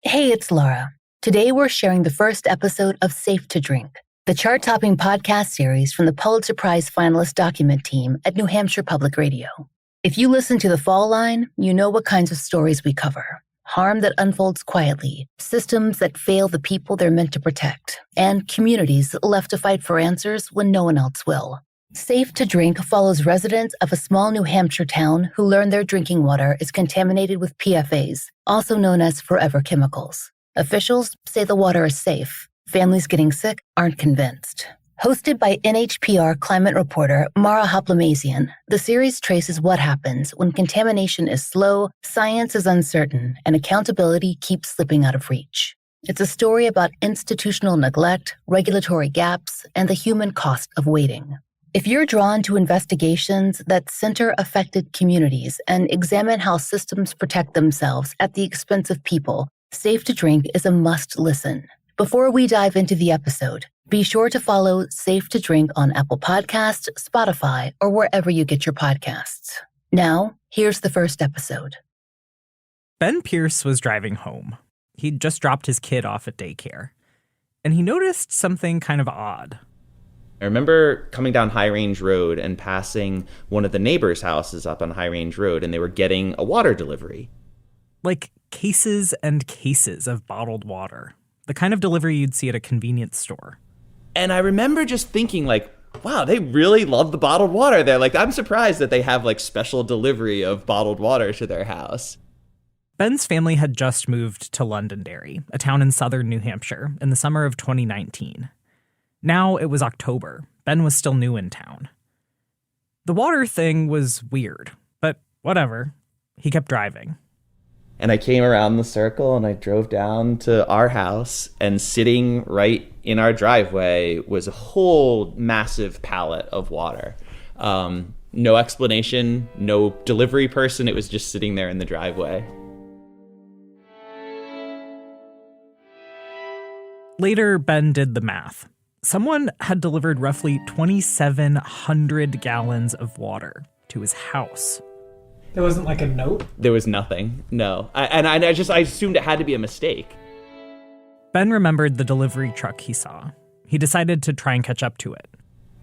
Hey, it's Laura. Today we're sharing the first episode of Safe to Drink, the chart-topping podcast series from the Pulitzer Prize-finalist Document team at New Hampshire Public Radio. If you listen to the fall line, you know what kinds of stories we cover. Harm that unfolds quietly, systems that fail the people they're meant to protect, and communities left to fight for answers when no one else will. Safe to Drink follows residents of a small New Hampshire town who learn their drinking water is contaminated with PFAS, also known as forever chemicals. Officials say the water is safe. Families getting sick aren't convinced. Hosted by NHPR climate reporter Mara Hoplamazian, the series traces what happens when contamination is slow, science is uncertain, and accountability keeps slipping out of reach. It's a story about institutional neglect, regulatory gaps, and the human cost of waiting. If you're drawn to investigations that center affected communities and examine how systems protect themselves at the expense of people, Safe to Drink is a must listen. Before we dive into the episode, be sure to follow Safe to Drink on Apple Podcasts, Spotify, or wherever you get your podcasts. Now, here's the first episode. Ben Pierce was driving home. He'd just dropped his kid off at daycare, and he noticed something kind of odd. I remember coming down High Range Road and passing one of the neighbors' houses up on High Range Road, and they were getting a water delivery. Like cases and cases of bottled water. The kind of delivery you'd see at a convenience store. And I remember just thinking, like, wow, they really love the bottled water there. Like, I'm surprised that they have, like, special delivery of bottled water to their house. Ben's family had just moved to Londonderry, a town in southern New Hampshire, in the summer of 2019. Now it was October. Ben was still new in town. The water thing was weird, but whatever. He kept driving. And I came around the circle and I drove down to our house, and sitting right in our driveway was a whole massive pallet of water. No explanation, no delivery person. It was just sitting there in the driveway. Later, Ben did the math. Someone had delivered roughly 2,700 gallons of water to his house. There wasn't like a note? There was nothing, no. I assumed it had to be a mistake. Ben remembered the delivery truck he saw. He decided to try and catch up to it.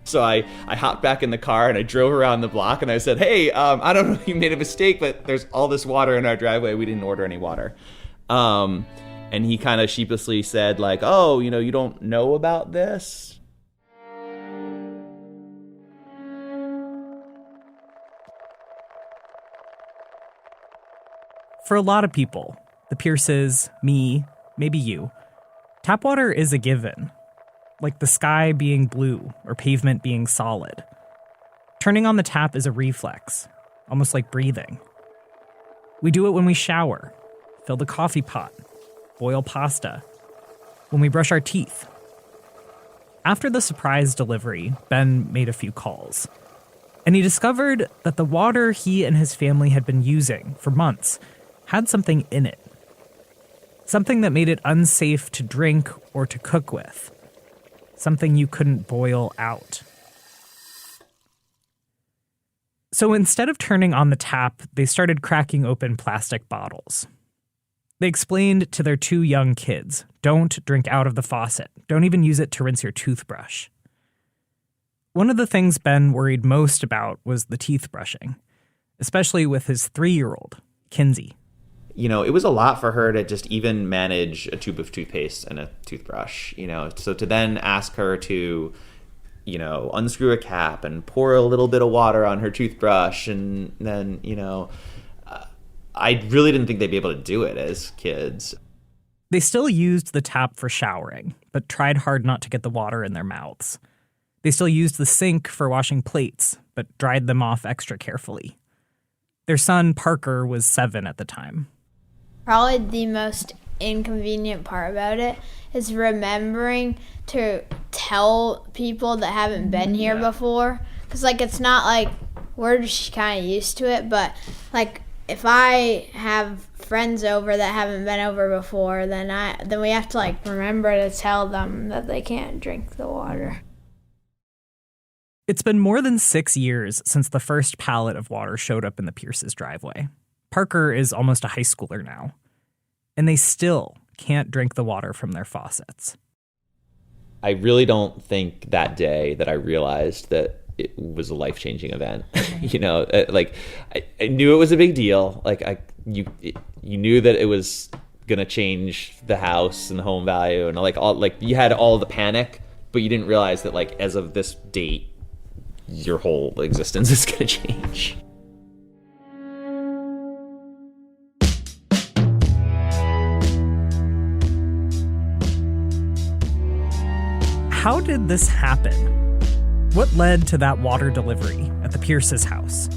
So I hopped back in the car and I drove around the block and I said, hey, I don't know if you made a mistake, but there's all this water in our driveway. We didn't order any water. And he kind of sheepishly said, like, oh, you don't know about this? For a lot of people, the Pierces, me, maybe you, tap water is a given. Like the sky being blue or pavement being solid. Turning on the tap is a reflex, almost like breathing. We do it when we shower, fill the coffee pot, boil pasta, when we brush our teeth. After the surprise delivery, Ben made a few calls. And he discovered that the water he and his family had been using for months had something in it. Something that made it unsafe to drink or to cook with. Something you couldn't boil out. So instead of turning on the tap, they started cracking open plastic bottles. They explained to their 2 young kids, don't drink out of the faucet. Don't even use it to rinse your toothbrush. One of the things Ben worried most about was the teeth brushing, especially with his 3-year-old, Kinsey. It was a lot for her to just even manage a tube of toothpaste and a toothbrush, So to then ask her to, unscrew a cap and pour a little bit of water on her toothbrush and then, I really didn't think they'd be able to do it as kids. They still used the tap for showering, but tried hard not to get the water in their mouths. They still used the sink for washing plates, but dried them off extra carefully. Their son, Parker, was 7 at the time. Probably the most inconvenient part about it is remembering to tell people that haven't been here before. Because, it's not like we're just kind of used to it, but, if I have friends over that haven't been over before, then we have to remember to tell them that they can't drink the water. It's been more than 6 years since the first pallet of water showed up in the Pierce's driveway. Parker is almost a high schooler now. And they still can't drink the water from their faucets. I really don't think that day that I realized that it was a life-changing event. I knew it was a big deal. You knew that it was gonna change the house and the home value, and you had all the panic, but you didn't realize that as of this date, your whole existence is gonna change. How did this happen? What led to that water delivery at the Pierce's house?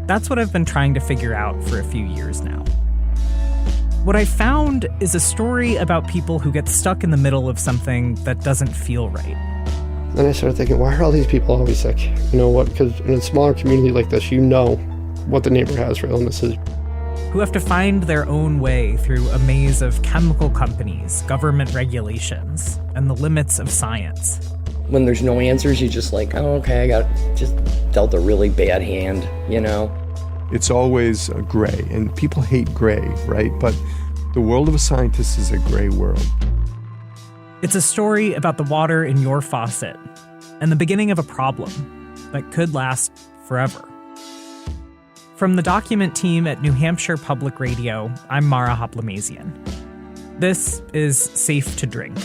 That's what I've been trying to figure out for a few years now. What I found is a story about people who get stuck in the middle of something that doesn't feel right. Then I started thinking, why are all these people always sick? You know what? Because in a smaller community like this, you know what the neighbor has for illnesses. Who have to find their own way through a maze of chemical companies, government regulations, and the limits of science. When there's no answers, you just I got just dealt a really bad hand, It's always gray, and people hate gray, right? But the world of a scientist is a gray world. It's a story about the water in your faucet and the beginning of a problem that could last forever. From the Document team at New Hampshire Public Radio, I'm Mara Hoplamazian. This is Safe to Drink.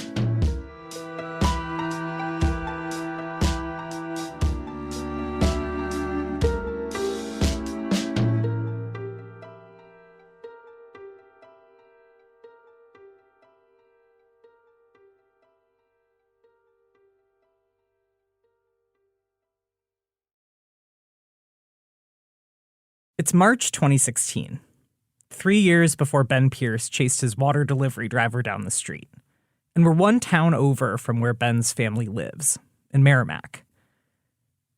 It's March 2016, 3 years before Ben Pierce chased his water delivery driver down the street. And we're one town over from where Ben's family lives, in Merrimack.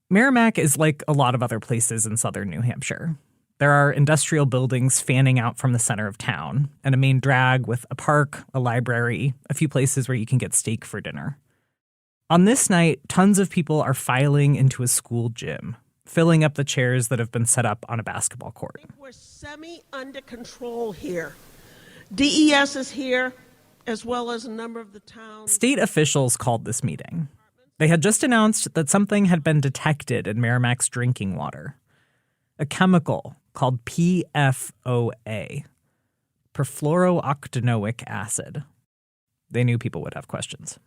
Merrimack is like a lot of other places in southern New Hampshire. There are industrial buildings fanning out from the center of town, and a main drag with a park, a library, a few places where you can get steak for dinner. On this night, tons of people are filing into a school gym, filling up the chairs that have been set up on a basketball court. We're under control here. DES is here, as well as a number of the towns. State officials called this meeting. They had just announced that something had been detected in Merrimack's drinking water. A chemical called PFOA, perfluorooctanoic acid. They knew people would have questions.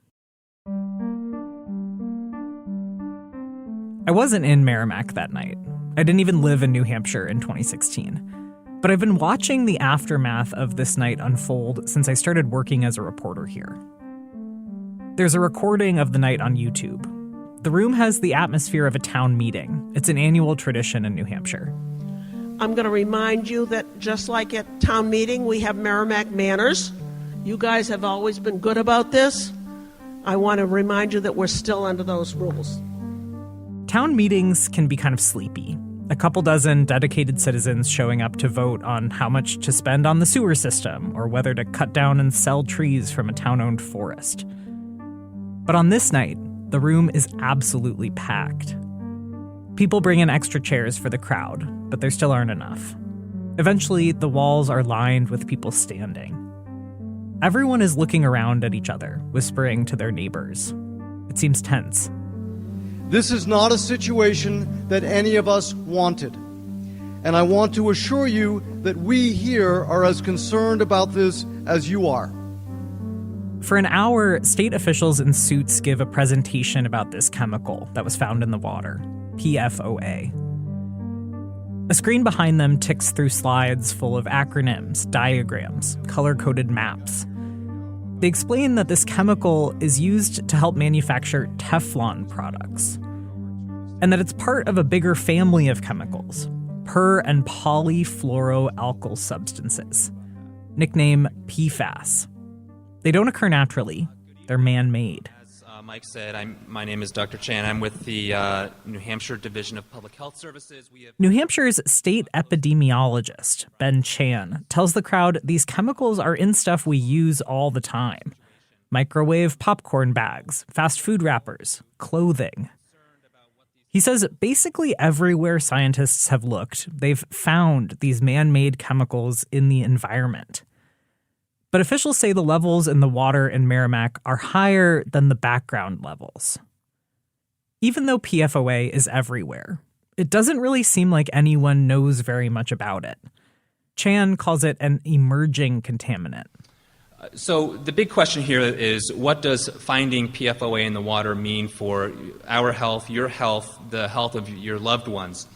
I wasn't in Merrimack that night. I didn't even live in New Hampshire in 2016. But I've been watching the aftermath of this night unfold since I started working as a reporter here. There's a recording of the night on YouTube. The room has the atmosphere of a town meeting. It's an annual tradition in New Hampshire. I'm going to remind you that just like at town meeting, we have Merrimack manners. You guys have always been good about this. I want to remind you that we're still under those rules. Town meetings can be kind of sleepy. A couple dozen dedicated citizens showing up to vote on how much to spend on the sewer system or whether to cut down and sell trees from a town-owned forest. But on this night, the room is absolutely packed. People bring in extra chairs for the crowd, but there still aren't enough. Eventually, the walls are lined with people standing. Everyone is looking around at each other, whispering to their neighbors. It seems tense. This is not a situation that any of us wanted. And I want to assure you that we here are as concerned about this as you are. For an hour, state officials in suits give a presentation about this chemical that was found in the water, PFOA. A screen behind them ticks through slides full of acronyms, diagrams, color-coded maps. They explain that this chemical is used to help manufacture Teflon products, and that it's part of a bigger family of chemicals, per- and polyfluoroalkyl substances, nicknamed PFAS. They don't occur naturally. They're man-made. As Mike said, my name is Dr. Chan. I'm with the New Hampshire Division of Public Health Services. New Hampshire's state epidemiologist, Ben Chan, tells the crowd these chemicals are in stuff we use all the time. Microwave popcorn bags, fast food wrappers, clothing. He says basically everywhere scientists have looked, they've found these man-made chemicals in the environment. But officials say the levels in the water in Merrimack are higher than the background levels. Even though PFOA is everywhere, it doesn't really seem like anyone knows very much about it. Chan calls it an emerging contaminant. So the big question here is, what does finding PFOA in the water mean for our health, your health, the health of your loved ones?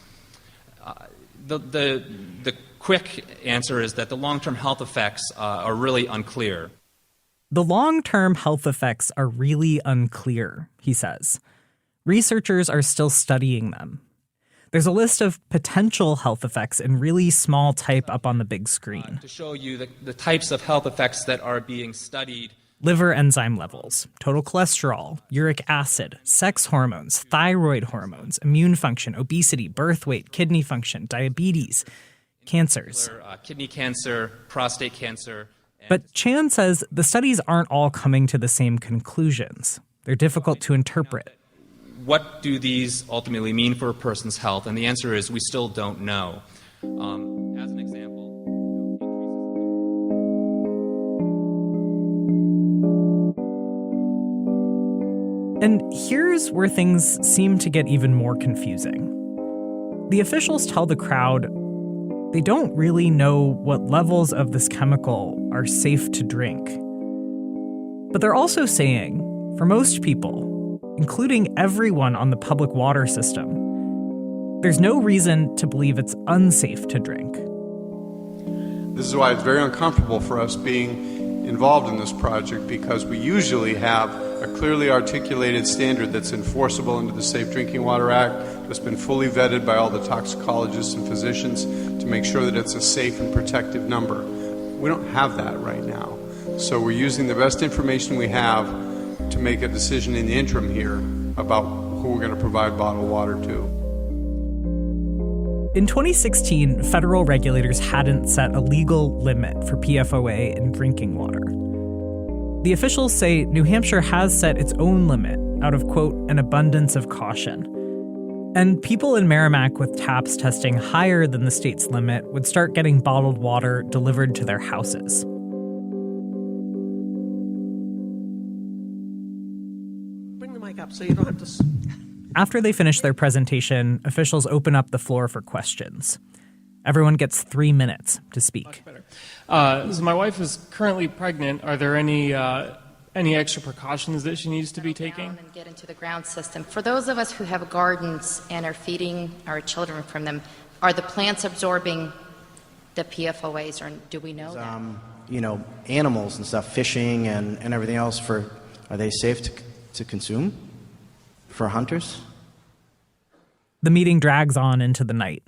The quick answer is that the long-term health effects are really unclear. The long-term health effects are really unclear, he says. Researchers are still studying them. There's a list of potential health effects in really small type up on the big screen. To show you the types of health effects that are being studied. Liver enzyme levels, total cholesterol, uric acid, sex hormones, thyroid hormones, immune function, obesity, birth weight, kidney function, diabetes, cancers. Kidney cancer, prostate cancer. But Chan says the studies aren't all coming to the same conclusions. They're difficult to interpret. What do these ultimately mean for a person's health? And the answer is we still don't know. As an example. And here's where things seem to get even more confusing. The officials tell the crowd they don't really know what levels of this chemical are safe to drink. But they're also saying, for most people, including everyone on the public water system, there's no reason to believe it's unsafe to drink. This is why it's very uncomfortable for us being involved in this project, because we usually have a clearly articulated standard that's enforceable under the Safe Drinking Water Act, that's been fully vetted by all the toxicologists and physicians to make sure that it's a safe and protective number. We don't have that right now. So we're using the best information we have to make a decision in the interim here about who we're going to provide bottled water to. In 2016, federal regulators hadn't set a legal limit for PFOA in drinking water. The officials say New Hampshire has set its own limit out of, quote, an abundance of caution. And people in Merrimack with taps testing higher than the state's limit would start getting bottled water delivered to their houses. Up so you don't have to. After they finish their presentation, officials open up the floor for questions. Everyone gets 3 minutes to speak. So my wife is currently pregnant. Are there any extra precautions that she needs to be taking? And get into the ground system. For those of us who have gardens and are feeding our children from them, are the plants absorbing the PFOAs, or do we know that? Animals and stuff, fishing and everything else, are they safe to consume for hunters? The meeting drags on into the night.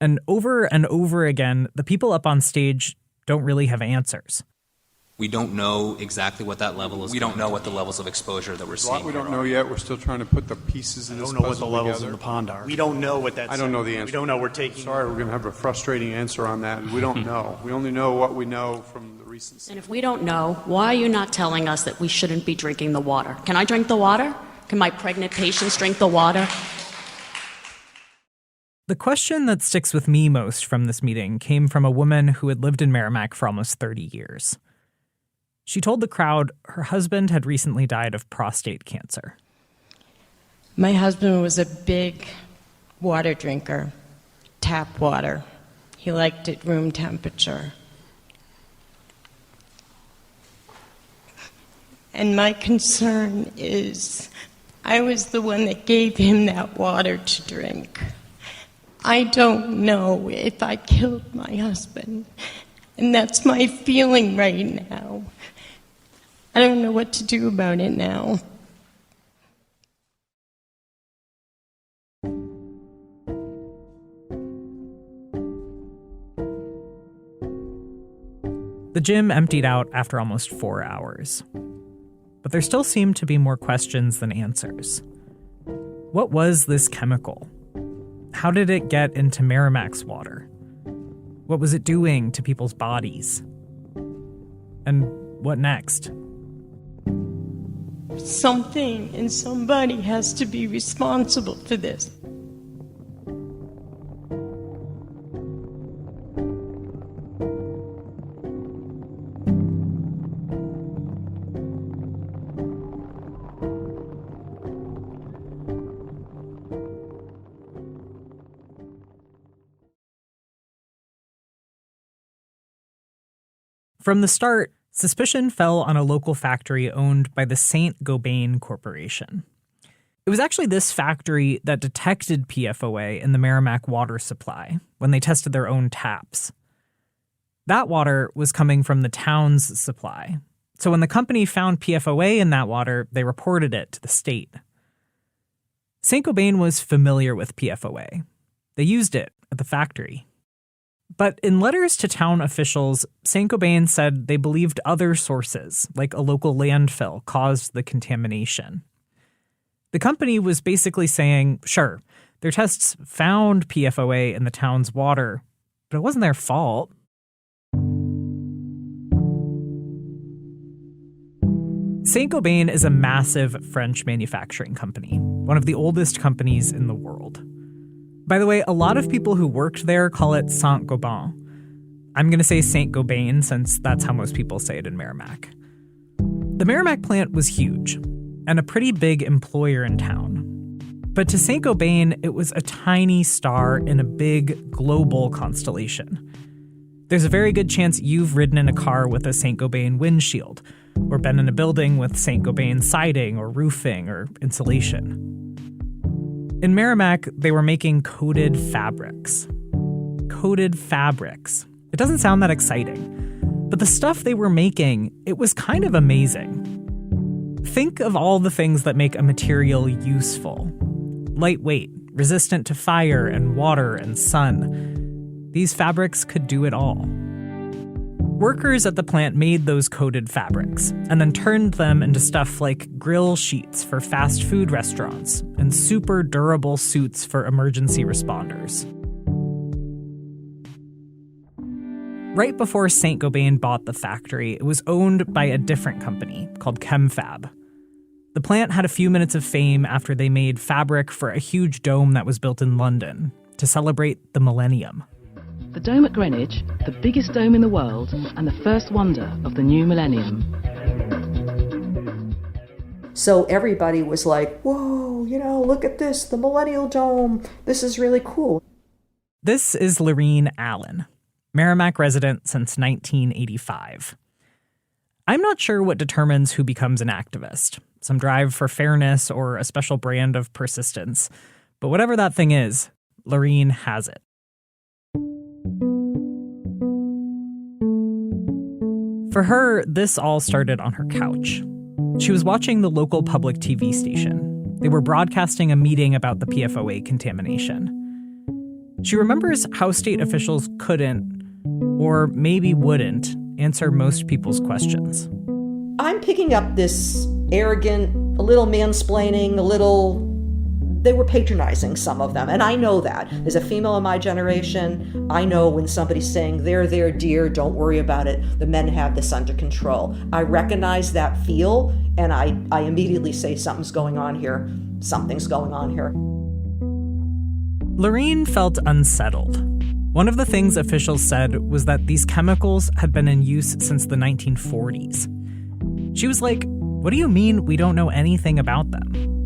And over again, the people up on stage don't really have answers. We don't know exactly what that level is. We don't know what the levels of exposure that we're seeing. We don't know yet. We're still trying to put the pieces in this puzzle together. I don't know what the levels in the pond are. We don't know what that's. I don't know the answer. We don't know. We're taking. Sorry, we're going to have a frustrating answer on that. We don't know. We only know what we know from the recent. And if we don't know, why are you not telling us that we shouldn't be drinking the water? Can I drink the water? Can my pregnant patients drink the water? The question that sticks with me most from this meeting came from a woman who had lived in Merrimack for almost 30 years. She told the crowd her husband had recently died of prostate cancer. My husband was a big water drinker, tap water. He liked it room temperature. And my concern is I was the one that gave him that water to drink. I don't know if I killed my husband, and that's my feeling right now. I don't know what to do about it now. The gym emptied out after almost 4 hours. But there still seemed to be more questions than answers. What was this chemical? How did it get into Merrimack's water? What was it doing to people's bodies? And what next? Something and somebody has to be responsible for this. From the start, suspicion fell on a local factory owned by the St. Gobain Corporation. It was actually this factory that detected PFOA in the Merrimack water supply when they tested their own taps. That water was coming from the town's supply. So when the company found PFOA in that water, they reported it to the state. St. Gobain was familiar with PFOA. They used it at the factory. But in letters to town officials, St. Gobain said they believed other sources, like a local landfill, caused the contamination. The company was basically saying, sure, their tests found PFOA in the town's water, but it wasn't their fault. St. Gobain is a massive French manufacturing company, one of the oldest companies in the world. By the way, a lot of people who worked there call it Saint Gobain. I'm going to say St. Gobain since that's how most people say it in Merrimack. The Merrimack plant was huge and a pretty big employer in town. But to St. Gobain, it was a tiny star in a big global constellation. There's a very good chance you've ridden in a car with a St. Gobain windshield, or been in a building with St. Gobain siding or roofing or insulation. In Merrimack, they were making coated fabrics. Coated fabrics. It doesn't sound that exciting, but the stuff they were making, it was kind of amazing. Think of all the things that make a material useful. Lightweight, resistant to fire and water and sun. These fabrics could do it all. Workers at the plant made those coated fabrics and then turned them into stuff like grill sheets for fast food restaurants and super durable suits for emergency responders. Right before St. Gobain bought the factory, it was owned by a different company called ChemFab. The plant had a few minutes of fame after they made fabric for a huge dome that was built in London to celebrate the millennium. The dome at Greenwich, the biggest dome in the world and the first wonder of the new millennium. So everybody was like, whoa, look at this, the Millennial Dome. This is really cool. This is Lorene Allen, Merrimack resident since 1985. I'm not sure what determines who becomes an activist, some drive for fairness or a special brand of persistence. But whatever that thing is, Lorene has it. For her, this all started on her couch. She was watching the local public TV station. They were broadcasting a meeting about the PFOA contamination. She remembers how state officials couldn't, or maybe wouldn't, answer most people's questions. I'm picking up this arrogant, a little mansplaining, they were patronizing, some of them, and I know that. As a female in my generation, I know when somebody's saying, there, dear, don't worry about it, the men have this under control. I recognize that feel, and I immediately say something's going on here. Something's going on here. Lorene felt unsettled. One of the things officials said was that these chemicals had been in use since the 1940s. She was like, what do you mean we don't know anything about them?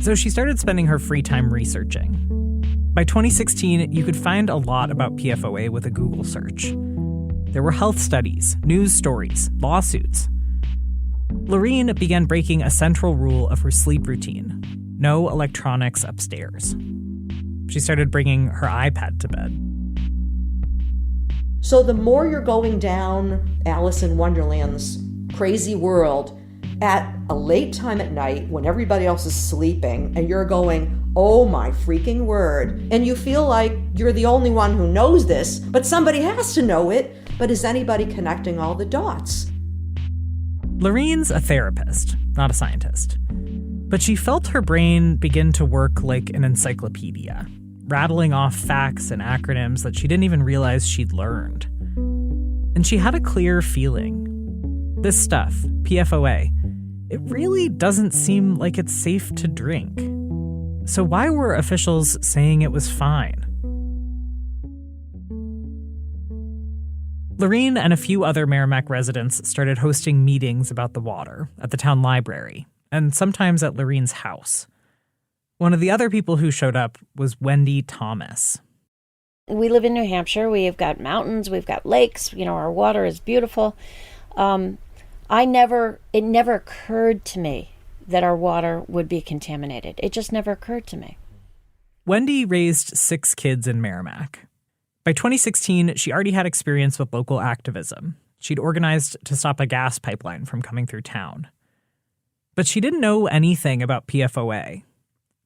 So she started spending her free time researching. By 2016, you could find a lot about PFOA with a Google search. There were health studies, news stories, lawsuits. Lorene began breaking a central rule of her sleep routine: no electronics upstairs. She started bringing her iPad to bed. So the more you're going down Alice in Wonderland's crazy world at a late time at night when everybody else is sleeping and you're going, oh my freaking word, and you feel like you're the only one who knows this, but somebody has to know it, but is anybody connecting all the dots? Lorene's a therapist, not a scientist. But she felt her brain begin to work like an encyclopedia, rattling off facts and acronyms that she didn't even realize she'd learned. And she had a clear feeling. This stuff, PFOA, it really doesn't seem like it's safe to drink. So why were officials saying it was fine? Lorene and a few other Merrimack residents started hosting meetings about the water at the town library, and sometimes at Lorene's house. One of the other people who showed up was Wendy Thomas. We live in New Hampshire. We've got mountains, we've got lakes, our water is beautiful. It never occurred to me that our water would be contaminated. It just never occurred to me. Wendy raised 6 kids in Merrimack. By 2016, she already had experience with local activism. She'd organized to stop a gas pipeline from coming through town. But she didn't know anything about PFOA.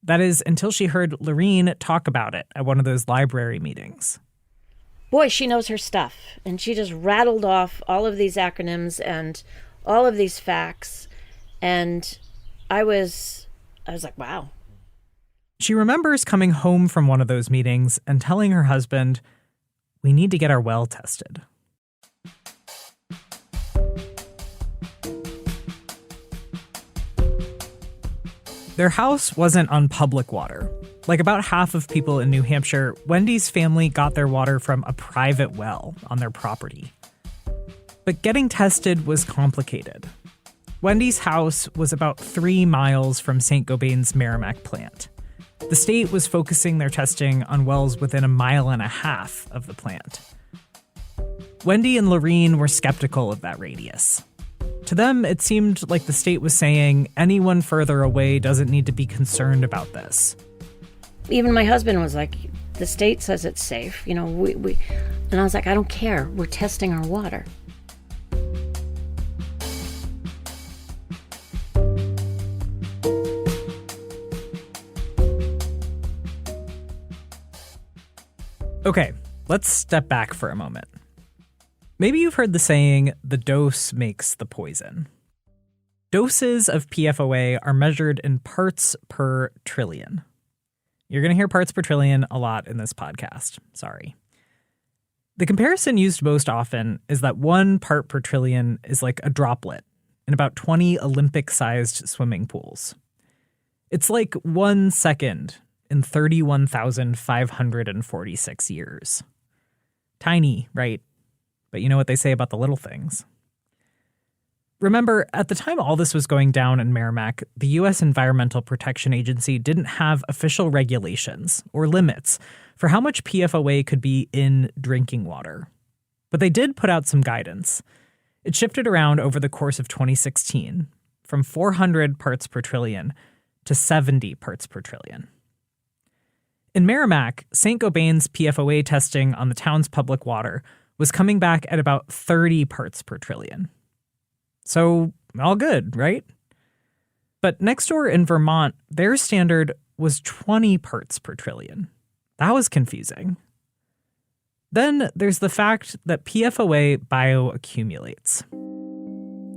That is, until she heard Lorene talk about it at one of those library meetings. Boy, she knows her stuff. And she just rattled off all of these acronyms and all of these facts. And I was like, wow. She remembers coming home from one of those meetings and telling her husband, "We need to get our well tested." Their house wasn't on public water. Like about half of people in New Hampshire, Wendy's family got their water from a private well on their property. But getting tested was complicated. Wendy's house was about 3 miles from St. Gobain's Merrimack plant. The state was focusing their testing on wells within 1.5 miles of the plant. Wendy and Lorene were skeptical of that radius. To them, it seemed like the state was saying anyone further away doesn't need to be concerned about this. Even my husband was like, the state says it's safe. And I was like, I don't care. We're testing our water. Okay, let's step back for a moment. Maybe you've heard the saying, the dose makes the poison. Doses of PFOA are measured in parts per trillion. You're going to hear parts per trillion a lot in this podcast. Sorry. The comparison used most often is that 1 part per trillion is like a droplet in about 20 Olympic-sized swimming pools. It's like 1 second in 31,546 years. Tiny, right? But you know what they say about the little things. Remember, at the time all this was going down in Merrimack, the U.S. Environmental Protection Agency didn't have official regulations or limits for how much PFOA could be in drinking water. But they did put out some guidance. It shifted around over the course of 2016, from 400 parts per trillion to 70 parts per trillion. In Merrimack, St. Gobain's PFOA testing on the town's public water was coming back at about 30 parts per trillion. So, all good, right? But next door in Vermont, their standard was 20 parts per trillion. That was confusing. Then there's the fact that PFOA bioaccumulates.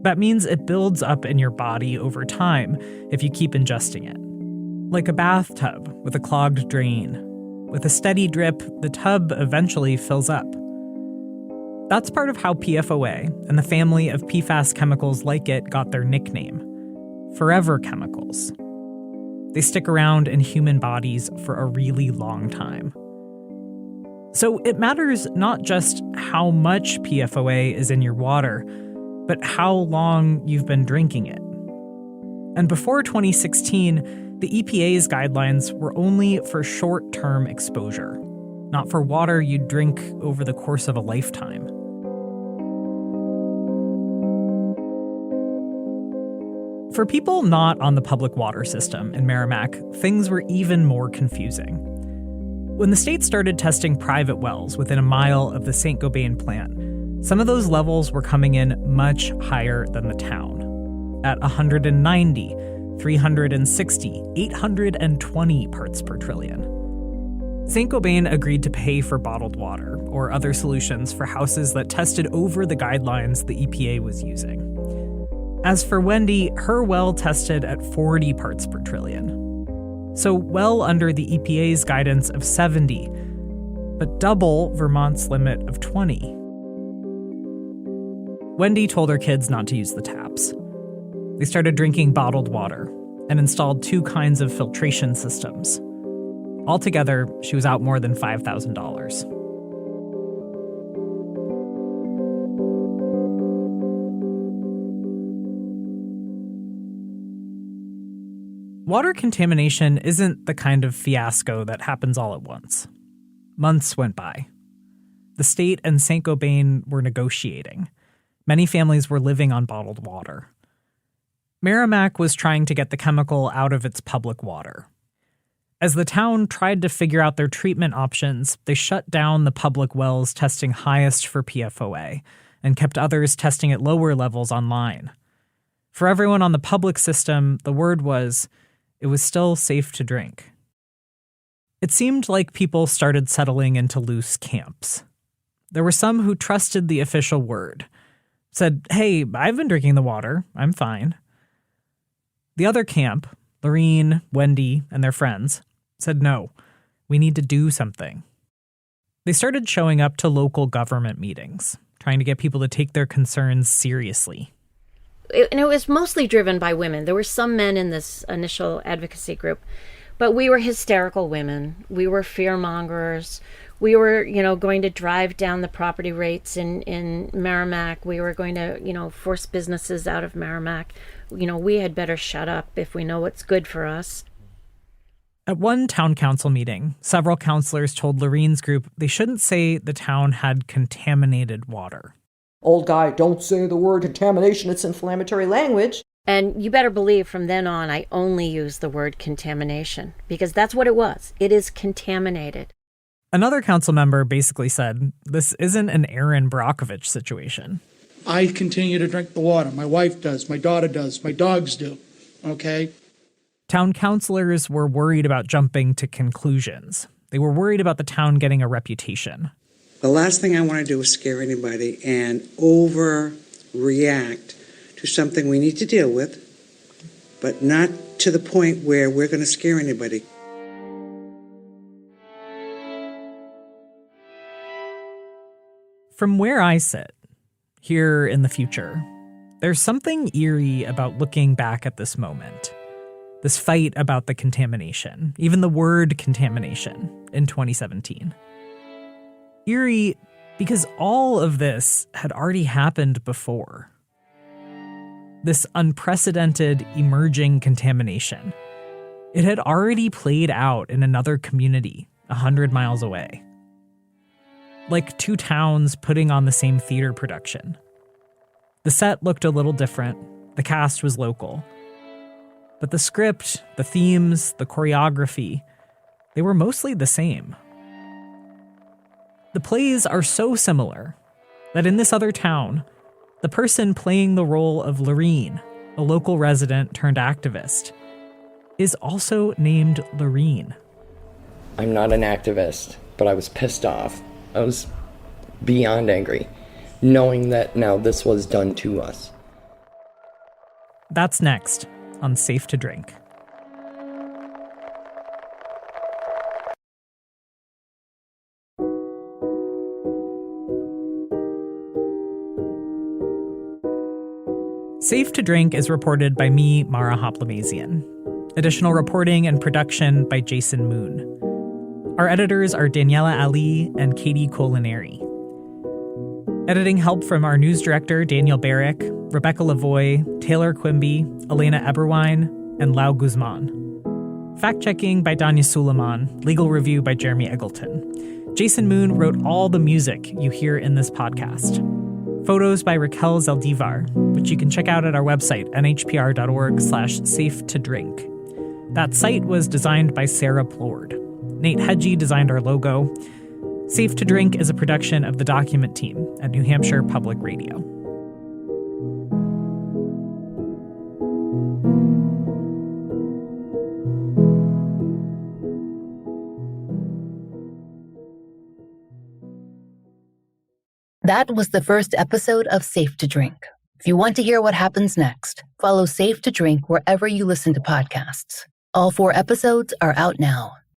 That means it builds up in your body over time if you keep ingesting it. Like a bathtub with a clogged drain. With a steady drip, the tub eventually fills up. That's part of how PFOA and the family of PFAS chemicals like it got their nickname, forever chemicals. They stick around in human bodies for a really long time. So it matters not just how much PFOA is in your water, but how long you've been drinking it. And before 2016, the EPA's guidelines were only for short-term exposure, not for water you'd drink over the course of a lifetime. For people not on the public water system in Merrimack, things were even more confusing. When the state started testing private wells within 1 mile of the St. Gobain plant, some of those levels were coming in much higher than the town, at 190, 360, 820 parts per trillion. St. Gobain agreed to pay for bottled water or other solutions for houses that tested over the guidelines the EPA was using. As for Wendy, her well tested at 40 parts per trillion. So well under the EPA's guidance of 70, but double Vermont's limit of 20. Wendy told her kids not to use the taps. They started drinking bottled water and installed 2 kinds of filtration systems. Altogether, she was out more than $5,000. Water contamination isn't the kind of fiasco that happens all at once. Months went by. The state and Saint-Gobain were negotiating. Many families were living on bottled water. Merrimack was trying to get the chemical out of its public water. As the town tried to figure out their treatment options, they shut down the public wells testing highest for PFOA and kept others testing at lower levels online. For everyone on the public system, the word was, it was still safe to drink. It seemed like people started settling into loose camps. There were some who trusted the official word, said, hey, I've been drinking the water, I'm fine. The other camp, Lorene, Wendy, and their friends, said no, we need to do something. They started showing up to local government meetings, trying to get people to take their concerns seriously. And it was mostly driven by women. There were some men in this initial advocacy group, but we were hysterical women. We were fear-mongers. We were, going to drive down the property rates in Merrimack. We were going to, force businesses out of Merrimack. We had better shut up if we know what's good for us. At one town council meeting, several counselors told Lorene's group they shouldn't say the town had contaminated water. Old guy, don't say the word contamination, it's inflammatory language. And you better believe from then on, I only use the word contamination, because that's what it was. It is contaminated. Another council member basically said, this isn't an Erin Brockovich situation. I continue to drink the water. My wife does. My daughter does. My dogs do. Okay? Town councilors were worried about jumping to conclusions. They were worried about the town getting a reputation. The last thing I want to do is scare anybody and overreact to something we need to deal with, but not to the point where we're going to scare anybody. From where I sit, here in the future, there's something eerie about looking back at this moment. This fight about the contamination, even the word contamination, in 2017. Eerie because all of this had already happened before. This unprecedented emerging contamination. It had already played out in another community 100 miles away. Like two towns putting on the same theater production. The set looked a little different. The cast was local. But the script, the themes, the choreography, they were mostly the same. The plays are so similar that in this other town, the person playing the role of Lorene, a local resident turned activist, is also named Lorene. I'm not an activist, but I was pissed off. I was beyond angry, knowing that now this was done to us. That's next on Safe to Drink. Safe to Drink is reported by me, Mara Hoplamazian. Additional reporting and production by Jason Moon. Our editors are Daniela Ali and Katie Colinari. Editing help from our news director, Daniel Barrick, Rebecca Lavoie, Taylor Quimby, Elena Eberwein, and Lau Guzman. Fact-checking by Danya Suleiman, legal review by Jeremy Eggleton. Jason Moon wrote all the music you hear in this podcast. Photos by Raquel Zaldivar, which you can check out at our website, nhpr.org/safe-to-drink. That site was designed by Sarah Plord. Nate Hedgie designed our logo. Safe to Drink is a production of the Document team at New Hampshire Public Radio. That was the first episode of Safe to Drink. If you want to hear what happens next, follow Safe to Drink wherever you listen to podcasts. All 4 episodes are out now.